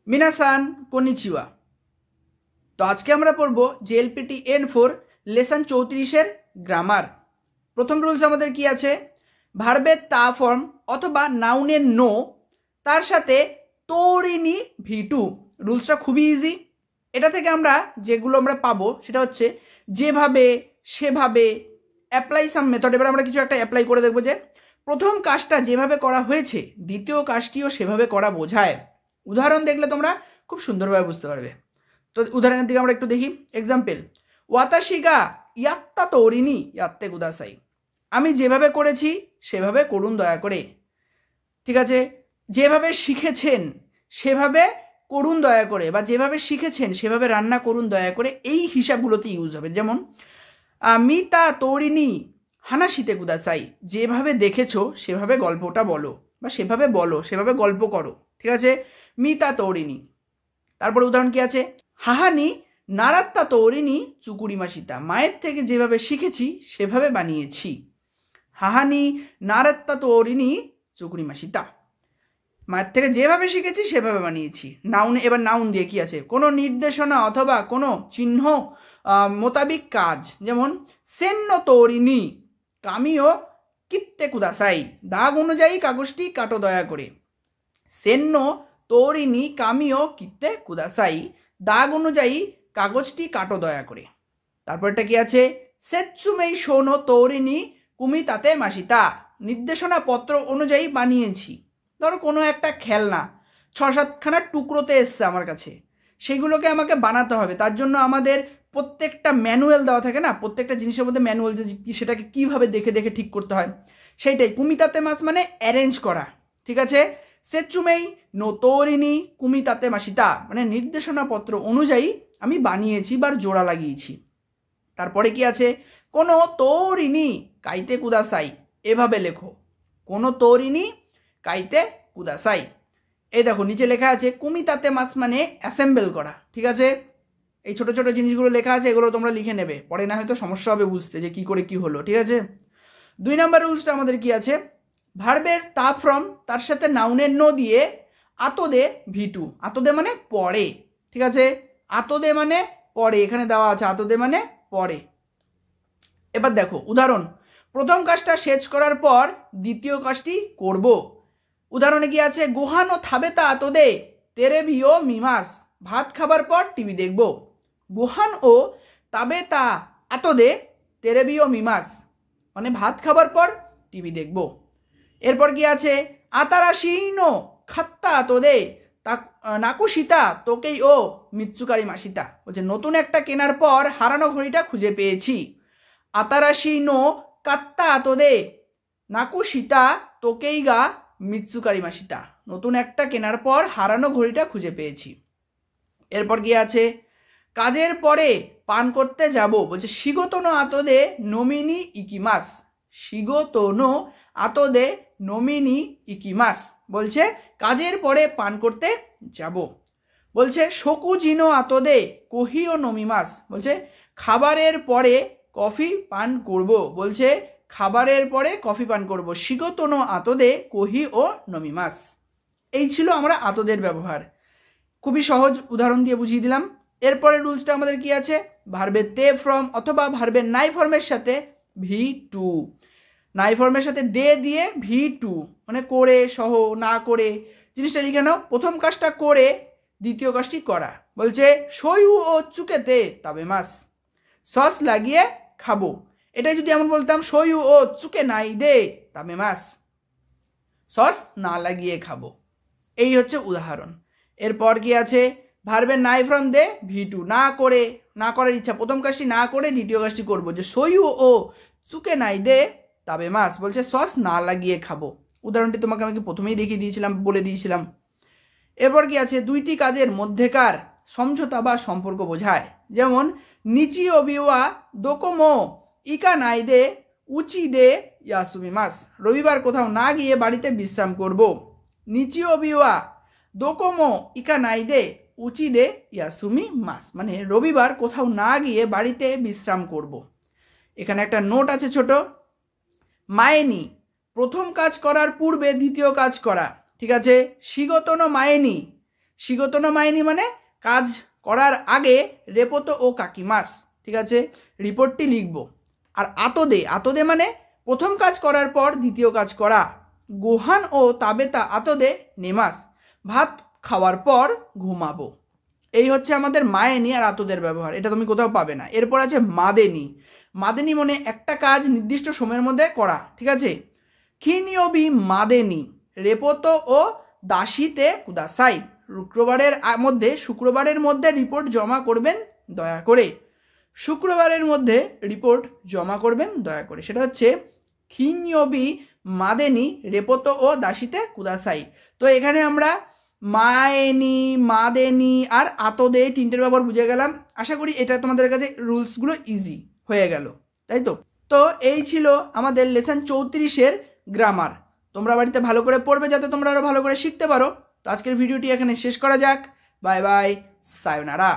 মিনাসান কনিচিওয়া। তো আজকে আমরা পড়ব জেএলপিটি N4 লেসন 34 গ্রামার। প্রথম রুলস আমাদের কি আছে, ভার্বের তা ফর্ম অথবা নাউনের নো তার সাথে তরিনি V2। রুলসটা খুবই ইজি। এটা থেকে আমরা যেগুলো আমরা পাবো সেটা হচ্ছে যেভাবে, সেভাবে, অ্যাপ্লাই সাম মেথড। এবার আমরা কিছু একটা অ্যাপ্লাই করে দেখবো যে প্রথম কাজটা যেভাবে করা হয়েছে দ্বিতীয় কাজটিও সেভাবে করা বোঝায়। উদাহরণ দেখলে তোমরা খুব সুন্দরভাবে বুঝতে পারবে। তো উদাহরণের দিকে আমরা একটু দেখি। এক্সাম্পল, ওয়াতাশিগা ইয়াত্তা তরিনি ইয়াত্তে কুদাসাই। আমি যেভাবে করেছি সেভাবে করুন দয়া করে। ঠিক আছে, যেভাবে শিখেছেন সেভাবে করুন দয়া করে, বা যেভাবে শিখেছেন সেভাবে রান্না করুন দয়া করে, এই হিসাবগুলোতে ইউজ হবে। যেমন মিতা তরিনি হানাশিতে কুদাসাই, যেভাবে দেখেছো সেভাবে গল্পটা বলো, বা সেভাবে বলো, সেভাবে গল্প করো। ঠিক আছে, মিতা তরিনি। তারপরে উদাহরণ কি আছে, হাহানি নারাত্তা তরিনি চুকুরিমাসিতা, মায়ের থেকে যেভাবে শিখেছি সেভাবে বানিয়েছি। হাহানি নারাত্তা তরিনি চুকুরিমাসিতা, মায়ের থেকে যেভাবে শিখেছি সেভাবে বানিয়েছি। নাউন, এবার নাউন দিয়ে কি আছে, কোনো নির্দেশনা অথবা কোনো চিহ্ন মোতাবিক কাজ। যেমন সেন্ন তরিনি কামিও কিত্তে কুদাসাই, দাগ অনুযায়ী কাগজটি কাটো দয়া করে। সেন্ন তরিনি কামিও কিত্তে কুদাসাই, দাগ অনুযায়ী কাগজটি কাটো দয়া করে। তারপরটা কি আছে, সেচ্চুমেই শোনো তরিনি কুমিতাতে মাসিতা, নির্দেশনা পত্র অনুযায়ী বানিয়েছি। ধরো কোনো একটা খেলনা 6-7খানা টুকরোতে এসছে আমার কাছে, সেগুলোকে আমাকে বানাতে হবে। তার জন্য আমাদের প্রত্যেকটা ম্যানুয়াল দেওয়া থাকে না, প্রত্যেকটা জিনিসের মধ্যে ম্যানুয়াল, যে সেটাকে কীভাবে দেখে দেখে ঠিক করতে হয় সেইটাই। কুমিতাতে মাস মানে অ্যারেঞ্জ করা। ঠিক আছে, সেচুমেই নো তরিনি কুমিতাতে মাসিতা মানে নির্দেশনাপত্র অনুযায়ী আমি বানিয়েছি বা জোড়া লাগিয়েছি। তারপরে কি আছে, কোনো তরিনি কাইতে কুদাসাই, এভাবে লেখো, কোনো তরিনি কাইতে কুদাসাই। এই দেখো নিচে লেখা আছে কুমিতাতে মাস মানে অ্যাসেম্বল করা। ঠিক আছে, এই ছোট ছোট জিনিসগুলো লেখা আছে, এগুলো তোমরা লিখে নেবে, পরে না হয়তো সমস্যা হবে বুঝতে যে কি করে কি হলো। ঠিক আছে, 2 নম্বর রুলসটা আমাদের কি আছে, ভার্বের তা ফ্রম তার সাথে নাউনের নো দিয়ে আতদে V2। আতদে মানে পরে। ঠিক আছে, আতদে মানে পরে, এখানে দেওয়া আছে আতদে মানে পরে। এবার দেখো উদাহরণ, প্রথম কাজটা শেষ করার পর দ্বিতীয় কাজটি করব। উদাহরণে কি আছে, গোহানো থাবেতা আতদে তেরেবিও মিমাস, ভাত খাবার পর টিভি দেখব। গোহান ও তাবেতা আতদে তেরেবিও মিমাস মানে ভাত খাবার পর টিভি দেখব। এরপর কি আছে, আতারাশিনো খাত্তা আতদে নাকুশিতা তোকেই ও মিৎসুকারি মাসিতা, বলছে নতুন একটা কেনার পর হারানো ঘড়িটা খুঁজে পেয়েছি। আতারাশিনো কাত্তা আতদে নাকুশিতা তোকেই গা মিৎসুকারি মাসিতা, নতুন একটা কেনার পর হারানো ঘড়িটা খুঁজে পেয়েছি। এরপর কি আছে, কাজের পরে পান করতে যাব, বলছে শিগোতনো আতদে নমিনি ইকিমাস, শিগোতনো আতদে নমিনি ইকিমাস, বলছে কাজের পরে পান করতে যাব। বলছে শকুজিনো আতদে কহিও নমিমাস, বলছে খাবারের পরে কফি পান করব, বলছে খাবারের পরে কফি পান করব। শিগোতনো আতদে কহি ও নমিমাস। এই ছিল আমরা আতদের ব্যবহার, খুবই সহজ উদাহরণ দিয়ে বুঝিয়ে দিলাম। এরপরে রুলসটা আমাদের কি আছে, ভার্বের তে ফ্রম অথবা ভার্বের নাই ফর্মের সাথে V2। নাই ফর্মের সাথে দে দিয়ে V2 মানে করে সহ, না করে, জিনিসটা লিখে নাও। প্রথম কাজটা করে দ্বিতীয় কাজটি করা। বলছে সইউ ও চুকেতে তবে মাস, সস লাগিয়ে খাবো। এটাই যদি এমন বলতাম সইউ ও চুকে নাই দে তবে মাস, সস না লাগিয়ে খাবো। এই হচ্ছে উদাহরণ। এরপর কি আছে, ভার্বের নাই ফ্রম দে V2, না করে, না করার ইচ্ছা, প্রথম কাজটি না করে দ্বিতীয় কাজটি করবো। যে সইউ ও চুকে নাই দে তবে মাস, বলছে সস না লাগিয়ে খাবো। উদাহরণটি তোমাকে আমি প্রথমেই দেখিয়ে দিয়েছিলাম, বলে দিয়েছিলাম। এরপর কি আছে, দুইটি কাজের মধ্যেকার সমঝোতা বা সম্পর্ক বোঝায়। যেমন নিচি অবিওয়া দোকোমো ইকা নাই দে উচি দে ইয়াসুমি মাস, রবিবার কোথাও না গিয়ে বাড়িতে বিশ্রাম করব। নিচি অবিওয়া দোকোমো ইকা নাই দে উচি দে ইয়াসুমি মাস মানে রবিবার কোথাও না গিয়ে বাড়িতে বিশ্রাম করব। এখানে একটা নোট আছে ছোট, মায়েনি প্রথম কাজ করার পূর্বে দ্বিতীয় কাজ করা। ঠিক আছে, শিগোতনো মায়েনি শিগতনো মাইনি মানে কাজ করার আগে রেপোতো ও কাকিমাস, ঠিক আছে, রিপোর্টটি লিখব। আর আতদে, আতদে মানে প্রথম কাজ করার পর দ্বিতীয় কাজ করা। গোহান ও তাবেতা আতদে নেমাস, ভাত খাওয়ার পর ঘুমাবো। এই হচ্ছে আমাদের মায়েনি আর আতদের ব্যবহার, এটা তুমি কোথাও পাবে না। এরপর আছে মাদেনি। মাদেনি মানে একটা কাজ নির্দিষ্ট সময়ের মধ্যে করা, ঠিক আছে। খিনিয়বি মাদেনি রেপোতো ও দাসিতে কুদাসাই, শুক্রবারের মধ্যে রিপোর্ট জমা করবেন দয়া করে। শুক্রবারের মধ্যে রিপোর্ট জমা করবেন দয়া করে, সেটা হচ্ছে খিনিয়বি মাদেনি রেপোতো ও দাসিতে কুদাসাই। তো এখানে আমরা মায়েনি, মাদেনি আর আতদে তিনটের ব্যবহার বুঝে গেলাম। আশা করি এটা তোমাদের কাছে রুলসগুলো ইজি হয়ে গেল, তাই তো। তো এই ছিল আমাদের লেসন 34-এর গ্রামার। তোমরা বাড়িতে ভালো করে পড়বে যাতে তোমরা আরও ভালো করে শিখতে পারো। তো আজকের ভিডিওটি এখানে শেষ করা যাক। Bye bye, সায়োনারা।